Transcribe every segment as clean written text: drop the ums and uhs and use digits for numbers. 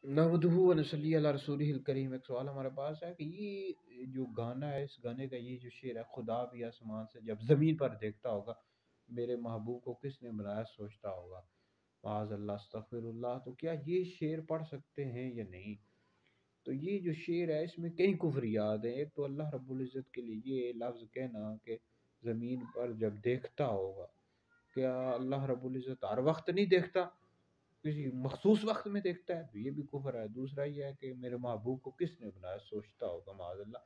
نحمدہ و نصلی علی رسولہ الکریم۔ ایک سوال ہمارے پاس ہے کہ یہ جو گانا ہے، اس گانے کا یہ جو شعر ہے، خدا بھی آسمان سے جب زمین پر دیکھتا ہوگا، میرے محبوب کو کس نے بنایا سوچتا ہوگا، معاذ اللہ استغفر اللہ، تو کیا یہ شعر پڑھ سکتے ہیں یا نہیں؟ تو یہ جو شعر ہے اس میں کئی کفریات ہیں۔ ایک تو اللہ رب العزت کے لیے یہ لفظ کہنا کہ زمین پر جب دیکھتا ہوگا، کیا اللہ رب العزت ہر وقت نہیں دیکھتا، کسی مخصوص وقت میں دیکھتا ہے؟ تو یہ بھی کفر ہے۔ دوسرا یہ ہے کہ میرے محبوب کو کس نے بنایا سوچتا ہوگا، معاذ اللہ،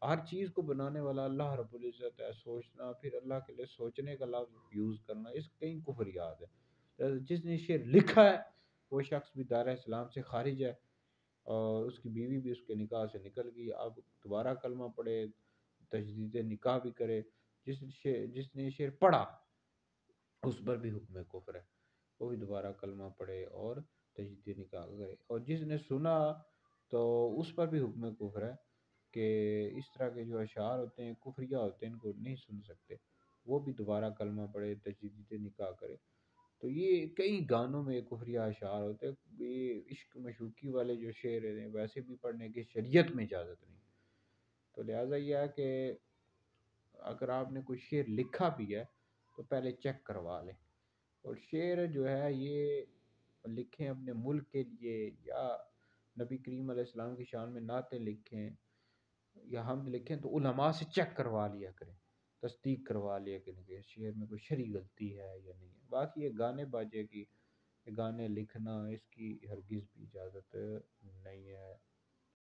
ہر چیز کو بنانے والا اللہ رب العزت ہے، سوچنا پھر اللہ کے لیے سوچنے کا لفظ یوز کرنا، اس کئی کفریات ہے۔ جس نے شعر لکھا ہے وہ شخص بھی دائرہ اسلام سے خارج ہے، اور اس کی بیوی بھی اس کے نکاح سے نکل گئی، اب دوبارہ کلمہ پڑھے، تجدید نکاح بھی کرے۔ جس نے شعر پڑھا اس پر بھی حکم کفر ہے، وہ بھی دوبارہ کلمہ پڑھے اور تجدید نکاح کرے۔ اور جس نے سنا تو اس پر بھی حکم کفر ہے کہ اس طرح کے جو اشعار ہوتے ہیں کفریہ ہوتے ہیں، ان کو نہیں سن سکتے، وہ بھی دوبارہ کلمہ پڑھے تجدید نکاح کرے۔ تو یہ کئی گانوں میں کفریہ اشعار ہوتے ہیں۔ یہ عشق مشوقی والے جو شعر ہیں ویسے بھی پڑھنے کی شریعت میں اجازت نہیں۔ تو لہٰذا یہ ہے کہ اگر آپ نے کوئی شعر لکھا بھی ہے تو پہلے چیک کروا لیں۔ اور شعر جو ہے یہ لکھیں اپنے ملک کے لیے، یا نبی کریم علیہ السلام کی شان میں نعتیں لکھیں یا حمد لکھیں تو علماء سے چیک کروا لیا کریں، تصدیق کروا لیا کریں کہ اس شعر میں کوئی شرعی غلطی ہے یا نہیں ہے۔ باقی یہ گانے باجے کی، یہ گانے لکھنا، اس کی ہرگز بھی اجازت نہیں ہے۔